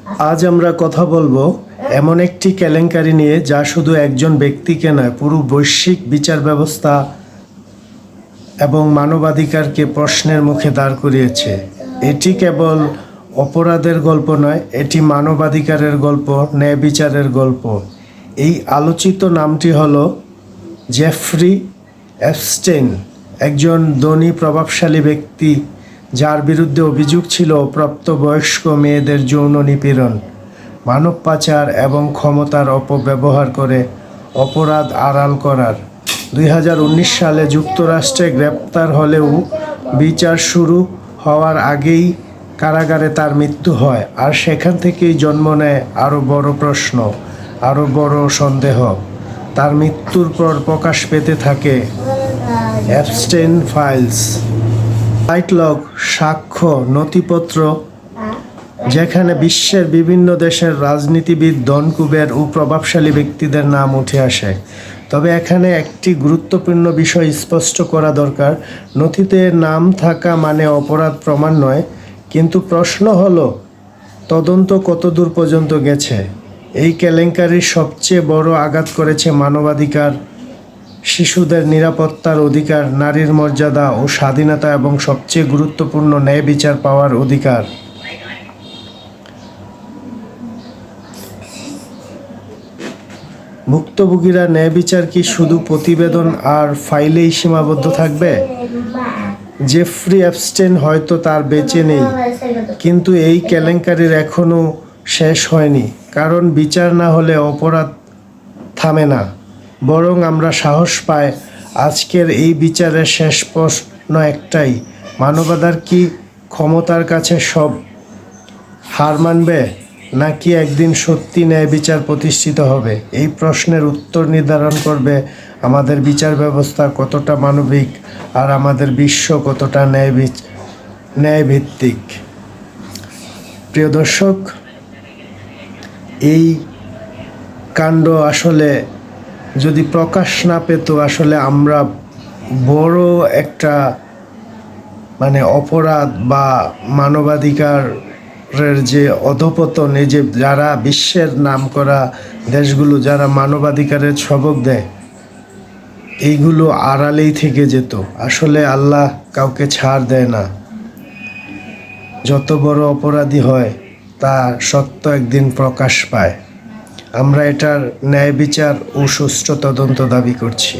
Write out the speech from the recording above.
আজ আমরা কথা বলবো এমন একটি কেলেঙ্কারি নিয়ে যা শুধু একজন ব্যক্তিকে নয়, পুরো বৈশ্বিক বিচার ব্যবস্থা এবং মানবাধিকারকে প্রশ্নের মুখে দাঁড় করিয়েছে। এটি কেবল অপরাধের গল্প নয়, এটি মানবাধিকারের গল্প, ন্যায় বিচারের গল্প। এই আলোচিত নামটি হলো জেফ্রি এপস্টেইন, একজন ধনী প্রভাবশালী ব্যক্তি যার বিরুদ্ধে অভিযোগ ছিল প্রাপ্তবয়স্ক মেয়েদের যৌন নিপীড়ন, মানব পাচার এবং ক্ষমতার অপব্যবহার করে অপরাধ আড়াল করার। 2019 সালে যুক্তরাষ্ট্রে গ্রেপ্তার হলেও বিচার শুরু হওয়ার আগেই কারাগারে তার মৃত্যু হয়। আর সেখান থেকেই জন্ম নেয় আরও বড় প্রশ্ন, আরও বড় সন্দেহ। তার মৃত্যুর পর প্রকাশ পেতে থাকে এপস্টেইন ফাইলস, ফ্লাইট-লগ, সাক্ষ্য, নথিপত্র, যেখানে বিশ্বের বিভিন্ন দেশের রাজনীতিবিদ, ধনকুবের ও প্রভাবশালী ব্যক্তিদের নাম উঠে আসে। তবে এখানে একটি গুরুত্বপূর্ণ বিষয় স্পষ্ট করা দরকার। নথিতে নাম থাকা মানে অপরাধ প্রমাণ নয়, কিন্তু প্রশ্ন হলো তদন্ত কতদূর পর্যন্ত গেছে। এই কেলেঙ্কারির সবচেয়ে বড় আঘাত করেছে মানবাধিকার, শিশুদের নিরাপত্তার অধিকার, নারীর মর্যাদা ও স্বাধীনতা এবং সবচেয়ে গুরুত্বপূর্ণ ন্যায় বিচার পাওয়ার অধিকার। ভুক্তভোগীরা ন্যায় বিচার কি শুধু প্রতিবেদন আর ফাইলেই সীমাবদ্ধ থাকবে? জেফ্রি এপস্টেইন হয়তো তার বেঁচে নেই, কিন্তু এই কেলেঙ্কারির এখনও শেষ হয়নি। কারণ বিচার না হলে অপরাধ থামে না, বরং আমরা সাহস পাই। আজকের এই বিচারের শেষ প্রশ্ন একটাই: মানবাধিকার কি ক্ষমতার কাছে সব হার মানবে, নাকি একদিন সত্যি ন্যায় বিচার প্রতিষ্ঠিত হবে? এই প্রশ্নের উত্তর নির্ধারণ করবে আমাদের বিচার ব্যবস্থা কতটা মানবিক আর আমাদের বিশ্ব কতটা ন্যায়ভিত্তিক। প্রিয় দর্শক, এই কাণ্ড আসলে যদি প্রকাশ না পেত, আসলে আমরা বড় একটা অপরাধ বা মানবাধিকারের যে অধঃপতন, এই যে যারা বিশ্বের নামকরা দেশগুলো যারা মানবাধিকারের সবক দেয়, এইগুলো আড়ালেই থেকে যেত। আসলে আল্লাহ কাউকে ছাড় দেয় না। যত বড় অপরাধী হয় তা সত্য একদিন প্রকাশ পায়। আমরা এটার ন্যায় বিচার ও সুষ্ঠু তদন্ত দাবি করছি।